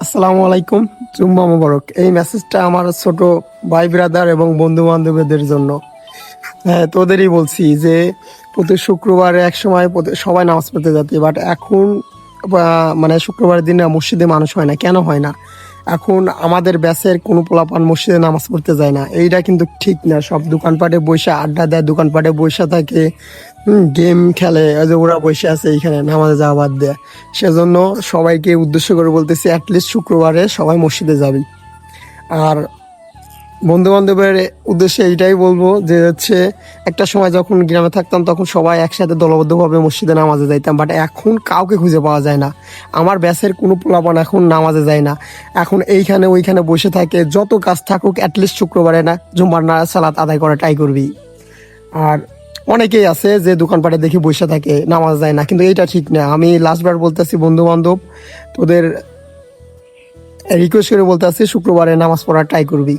আসসালামু আলাইকুম। জুম্মা মোবারক। এই মেসেজটা আমার ছোট ভাই ব্রাদার এবং বন্ধু বান্ধবীদের জন্য। হ্যাঁ, তোদেরই বলছি যে প্রতি শুক্রবারে এক সময় সবাই নামাজ পড়তে যেত, বাট এখন মানে শুক্রবারের দিনে মসজিদে মানুষ হয় না। কেন হয় না? এখন আমাদের ব্যাচের কোনো পোলাপান মসজিদে নামাজ পড়তে যায় না। এইটা কিন্তু ঠিক না। সব দোকানপাটে বসে আড্ডা দেয়, দোকানপাটে বসে থাকে, গেম খেলে। ওই যে ওরা বসে আছে এইখানে নামাজে যাওয়া বাদ দেয়। সেজন্য সবাইকে উদ্দেশ্য করে বলতেছি, অ্যাটলিস্ট শুক্রবারে সবাই মসজিদে যাবি। আর বন্ধু বান্ধবের উদ্দেশ্যে এইটাই বলবো যে হচ্ছে, একটা সময় যখন গ্রামে থাকতাম তখন সবাই একসাথে দলবদ্ধভাবে মসজিদে নামাজে যাইতাম, বাট এখন কাউকে খুঁজে পাওয়া যায় না। আমার ব্যাচের কোনো পোলাপান এখন নামাজে যায় না। এখন এইখানে ওইখানে বসে থাকে। যত কাজ থাকুক, অ্যাটলিস্ট শুক্রবারে না জুম্মার না সালাত আদায় করা ট্রাই করবি। আর অনেকেই আছে যে দোকানপাটে দেখি বসে থাকে, নামাজ যায় না, কিন্তু এইটা ঠিক না। আমি লাস্টবার বলতেছি, বন্ধু বান্ধব তোদের রিকোয়েস্ট করে বলতে আছি, শুক্রবারে নামাজ পড়ার ট্রাই করবি।